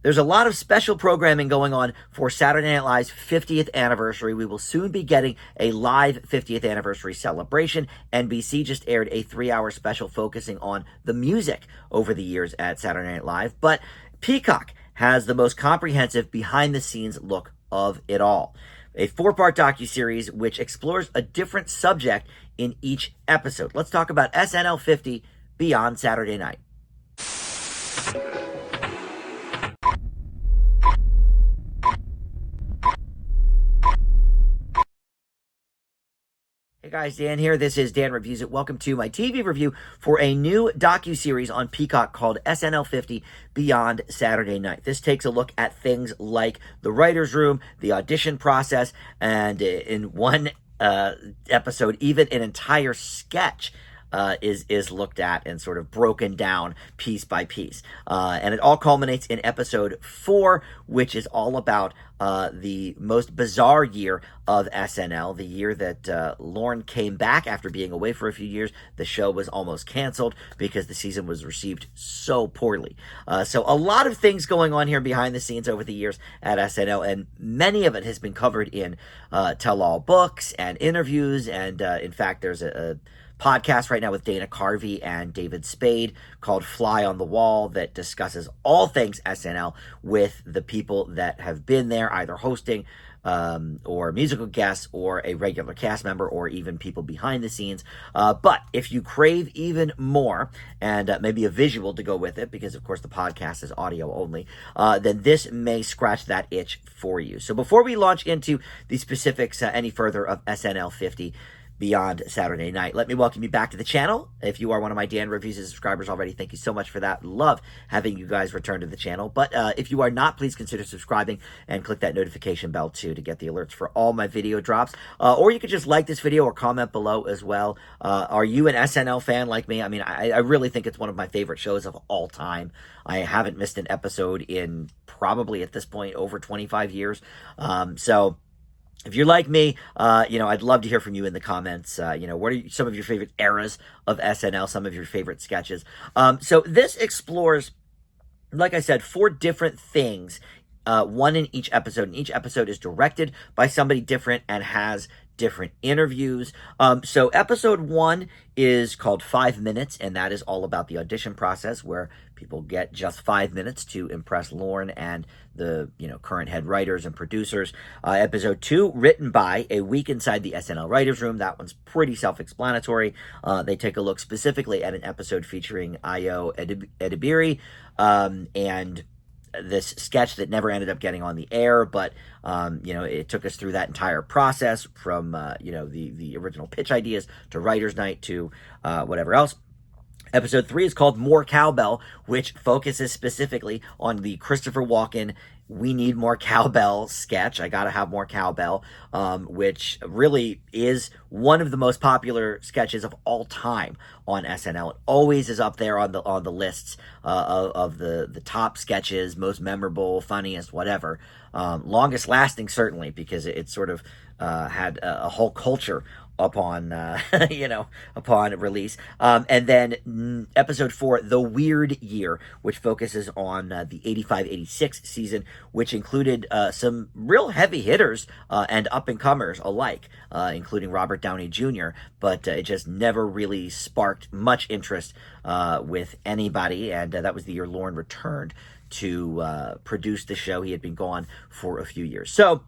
There's a lot of special programming going on for Saturday Night Live's 50th anniversary. We will soon be getting a live 50th anniversary celebration. NBC just aired a 3-hour special focusing on the music over the years at Saturday Night Live. But Peacock has the most comprehensive behind-the-scenes look of it all. A 4-part docuseries which explores a different subject in each episode. Let's talk about SNL50 Beyond Saturday Night. Hey guys, Dan here. This is Dan Reviews It. Welcome to my TV review for a new docuseries on Peacock called SNL50 Beyond Saturday Night. This takes a look at things like the writer's room, the audition process, and in one episode, even an entire sketch is looked at and sort of broken down piece by piece. And it all culminates in episode 4, which is all about the most bizarre year of SNL, the year that Lorne came back after being away for a few years. The show was almost canceled because the season was received so poorly. So a lot of things going on here behind the scenes over the years at SNL, and many of it has been covered in tell-all books and interviews, and in fact, there's a podcast right now with Dana Carvey and David Spade called Fly on the Wall that discusses all things SNL with the people that have been there, either hosting or musical guests or a regular cast member or even people behind the scenes. But if you crave even more and maybe a visual to go with it, because of course the podcast is audio only, then this may scratch that itch for you. So before we launch into the specifics any further of SNL 50 Beyond Saturday Night, let me welcome you back to the channel. If you are one of my Dan Reviews subscribers already, thank you so much for that. Love having you guys return to the channel. But if you are not, please consider subscribing and click that notification bell too to get the alerts for all my video drops. Or you could just like this video or comment below as well. Are you an SNL fan like me? I mean, I really think it's one of my favorite shows of all time. I haven't missed an episode in probably at this point over 25 years. So if you're like me, I'd love to hear from you in the comments. What are some of your favorite eras of SNL, some of your favorite sketches? So this explores, like I said, 4 different things, one in each episode. And each episode is directed by somebody different and has different interviews. So episode 1 is called 5 Minutes, and that is all about the audition process where people get just 5 minutes to impress Lorne and the current head writers and producers. Episode 2, written by A Week Inside the SNL Writers Room. That one's pretty self-explanatory. They take a look specifically at an episode featuring Ayo Edebiri and this sketch that never ended up getting on the air, but it took us through that entire process from the original pitch ideas to writer's night to whatever else. Episode 3 is called More Cowbell, which focuses specifically on the Christopher Walken "We Need More Cowbell" sketch. I gotta have more cowbell, which really is one of the most popular sketches of all time on SNL. It always is up there on the lists of the top sketches, most memorable, funniest, whatever. Longest lasting, certainly, because it sort of had a whole culture upon upon release. And then episode 4, The Weird Year, which focuses on the 85-86 season, which included some real heavy hitters and up-and-comers alike, including Robert Downey Jr., but it just never really sparked much interest with anybody, and that was the year Lorne returned to produce the show. He had been gone for a few years. So,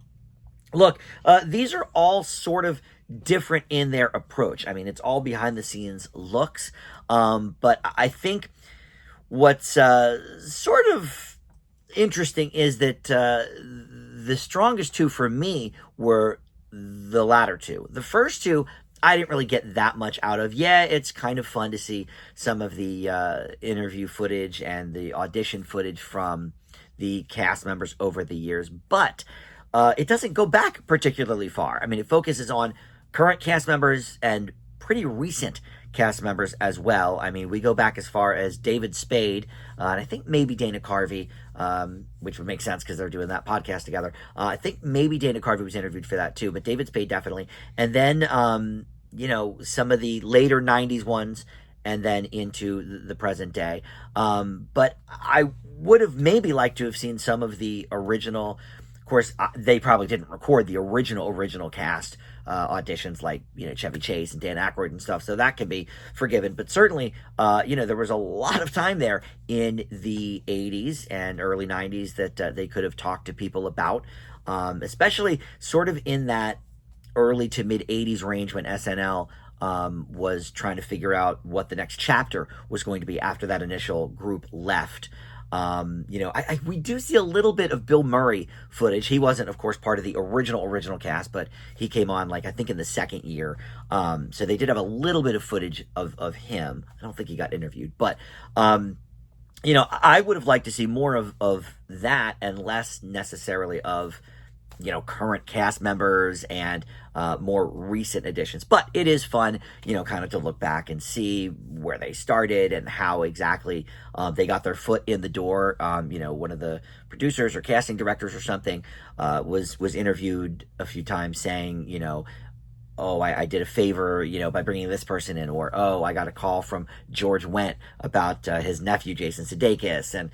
look, these are all sort of different in their approach. I mean, it's all behind the scenes looks, but I think what's sort of interesting is that the strongest 2 for me were the latter 2. The first 2 I didn't really get that much out of. Yeah, it's kind of fun to see some of the interview footage and the audition footage from the cast members over the years, but it doesn't go back particularly far. I mean, it focuses on current cast members and pretty recent cast members as well. I mean, we go back as far as David Spade, and I think maybe Dana Carvey, which would make sense because they're doing that podcast together. I think maybe Dana Carvey was interviewed for that too, but David Spade definitely. And then, some of the later 90s ones, and then into the present day. But I would have maybe liked to have seen some of the original. Of course, they probably didn't record the original cast auditions, like Chevy Chase and Dan Aykroyd and stuff, so that can be forgiven. But certainly, there was a lot of time there in the 80s and early 90s that they could have talked to people about, especially sort of in that early to mid 80s range when SNL was trying to figure out what the next chapter was going to be after that initial group left. We do see a little bit of Bill Murray footage. He wasn't, of course, part of the original cast, but he came on, I think in the second year. So they did have a little bit of footage of him. I don't think he got interviewed, but, I would have liked to see more of that and less necessarily of, current cast members and more recent additions. But it is fun, kind of to look back and see where they started and how exactly they got their foot in the door. One of the producers or casting directors or something was interviewed a few times saying, oh, I did a favor, by bringing this person in, or, oh, I got a call from George Wendt about his nephew, Jason Sudeikis, and,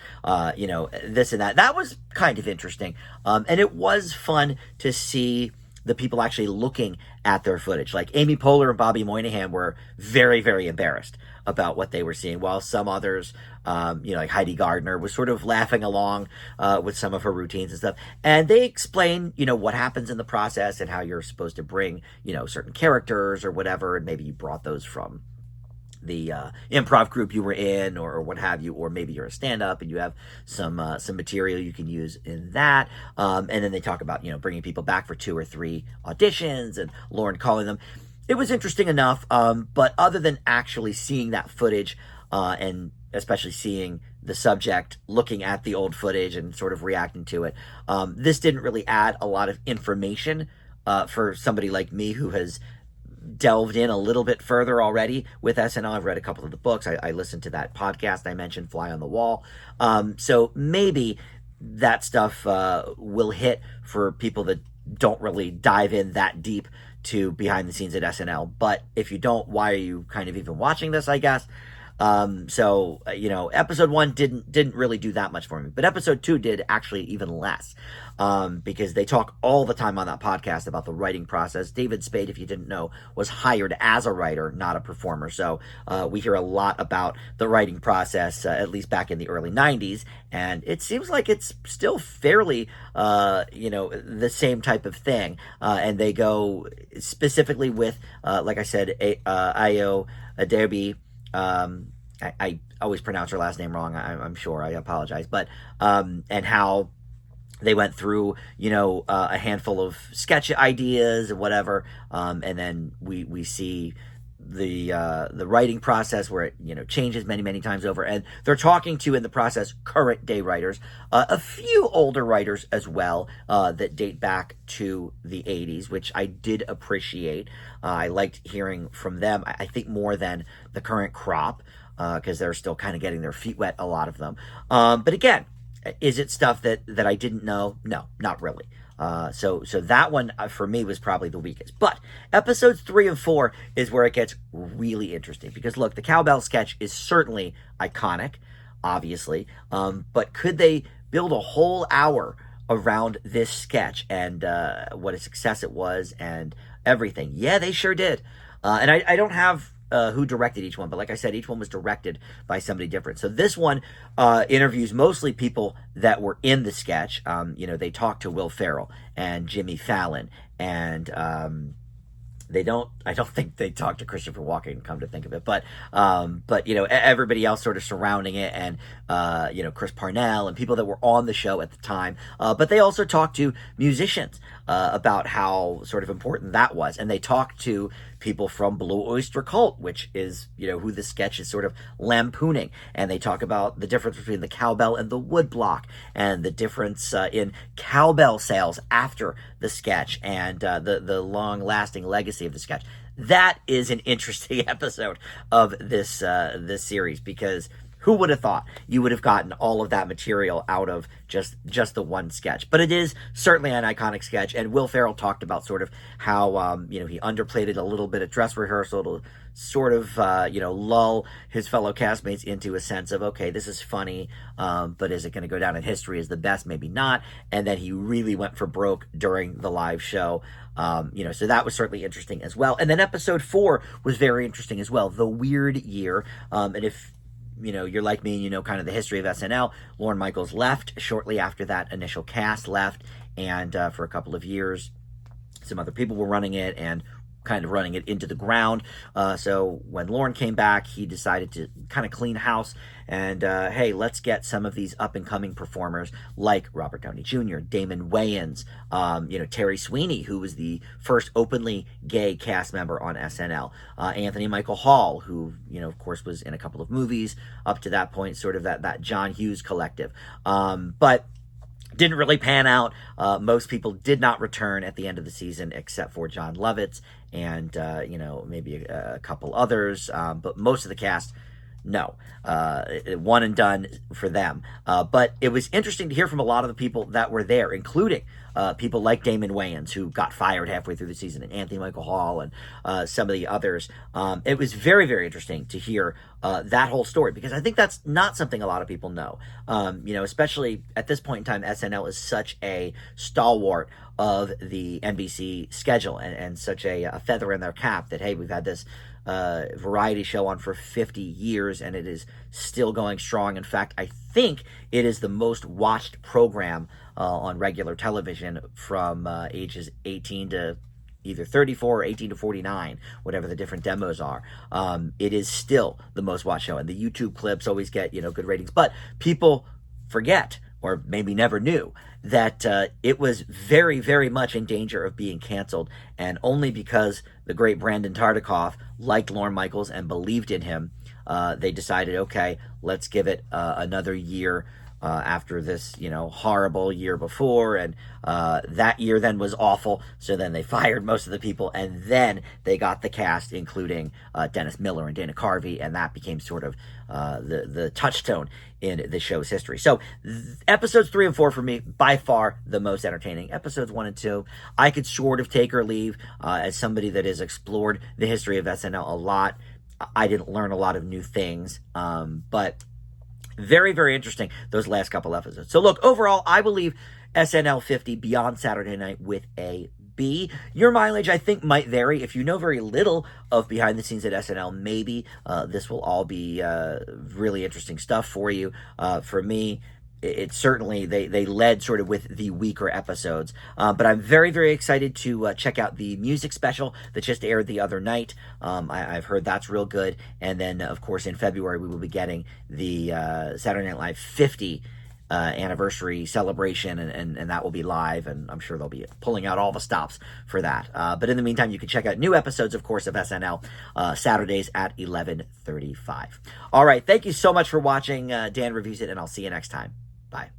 this and that. That was kind of interesting. And it was fun to see the people actually looking at their footage. Like Amy Poehler and Bobby Moynihan were very, very embarrassed about what they were seeing, while some others, like Heidi Gardner, was sort of laughing along with some of her routines and stuff. And they explain, what happens in the process and how you're supposed to bring, certain characters or whatever, and maybe you brought those from the improv group you were in, or what have you, or maybe you're a stand-up and you have some material you can use in that. And then they talk about, bringing people back for 2 or 3 auditions and Lauren calling them. It was interesting enough, but other than actually seeing that footage, and especially seeing the subject looking at the old footage and sort of reacting to it, this didn't really add a lot of information for somebody like me who has delved in a little bit further already with SNL. I've read a couple of the books. I listened to that podcast I mentioned, Fly on the Wall. So maybe that stuff will hit for people that don't really dive in that deep to behind the scenes at SNL. But if you don't, why are you kind of even watching this, I guess? Episode 1 didn't really do that much for me, but episode 2 did actually even less, because they talk all the time on that podcast about the writing process. David Spade, if you didn't know, was hired as a writer, not a performer. So, we hear a lot about the writing process, at least back in the early 90s. And it seems like it's still fairly, the same type of thing. And they go specifically with, like I said, Ayo Adeobi. I always pronounce her last name wrong. I'm sure. I apologize. But, and how they went through, a handful of sketch ideas and whatever. And then we see the writing process where it, changes many times over. And they're talking to, in the process, current day writers, a few older writers as well, that date back to the 80s, which I did appreciate. I liked hearing from them, I think more than the current crop, because they're still kind of getting their feet wet, a lot of them. But again, is it stuff that I didn't know? No, not really. So that one for me was probably the weakest. But episodes 3 and 4 is where it gets really interesting, because look, the cowbell sketch is certainly iconic, obviously. But could they build a whole hour around this sketch and what a success it was and everything? Yeah, they sure did. And I don't have who directed each one, but like I said, each one was directed by somebody different. So this one interviews mostly people that were in the sketch. They talk to Will Ferrell and Jimmy Fallon, and I don't think they talked to Christopher Walken, come to think of it, but everybody else sort of surrounding it, and Chris Parnell and people that were on the show at the time. But they also talked to musicians about how sort of important that was, and they talked to people from Blue Oyster Cult, which is, who the sketch is sort of lampooning. And they talk about the difference between the cowbell and the woodblock, and the difference in cowbell sales after the sketch, and the long-lasting legacy of the sketch. That is an interesting episode of this series, because Who would have thought you would have gotten all of that material out of just the one sketch? But it is certainly an iconic sketch, and Will Ferrell talked about sort of how he underplayed it a little bit at dress rehearsal to sort of lull his fellow castmates into a sense of, okay, this is funny, but is it going to go down in history as the best? Maybe not. And then he really went for broke during the live show. So that was certainly interesting as well. And then episode 4 was very interesting as well, The Weird Year. And if you're like me and you know kind of the history of SNL, Lorne Michaels left shortly after that initial cast left, and for a couple of years, some other people were running it and kind of running it into the ground. So when Lorne came back, he decided to kind of clean house and, hey, let's get some of these up-and-coming performers like Robert Downey Jr., Damon Wayans, Terry Sweeney, who was the first openly gay cast member on SNL, Anthony Michael Hall, who, of course, was in a couple of movies up to that point, sort of that John Hughes collective. But didn't really pan out. Most people did not return at the end of the season except for John Lovitz and, maybe a couple others. But most of the cast, no. One and done for them. But it was interesting to hear from a lot of the people that were there, including people like Damon Wayans, who got fired halfway through the season, and Anthony Michael Hall, and some of the others. It was very, very interesting to hear that whole story, because I think that's not something a lot of people know. Especially at this point in time, SNL is such a stalwart of the NBC schedule and such a feather in their cap that, hey, we've had this variety show on for 50 years and it is still going strong. In fact, I think it is the most watched program on regular television from ages 18 to either 34 or 18 to 49, whatever the different demos are. It is still the most watched show, and the YouTube clips always get good ratings. But people forget, or maybe never knew, that it was very, very much in danger of being canceled, and only because the great Brandon Tartikoff liked Lorne Michaels and believed in him, they decided, okay, let's give it another year after this, horrible year before, and that year then was awful, so then they fired most of the people, and then they got the cast, including Dennis Miller and Dana Carvey, and that became sort of the touchstone in the show's history. So episodes 3 and 4 for me, by far the most entertaining. Episodes 1 and 2, I could sort of take or leave. As somebody that has explored the history of SNL a lot, I didn't learn a lot of new things, but very, very interesting, those last couple episodes. So look, overall, I believe SNL50 Beyond Saturday Night with a B. Your mileage, I think, might vary. If you know very little of behind the scenes at SNL, maybe this will all be really interesting stuff for you. For me, it certainly, they led sort of with the weaker episodes. But I'm very, very excited to check out the music special that just aired the other night. I've heard that's real good. And then, of course, in February, we will be getting the Saturday Night Live 50 anniversary celebration, and that will be live, and I'm sure they'll be pulling out all the stops for that. But in the meantime, you can check out new episodes, of course, of SNL Saturdays at 11:35. All right, thank you so much for watching. Dan Reviews It, and I'll see you next time. Bye.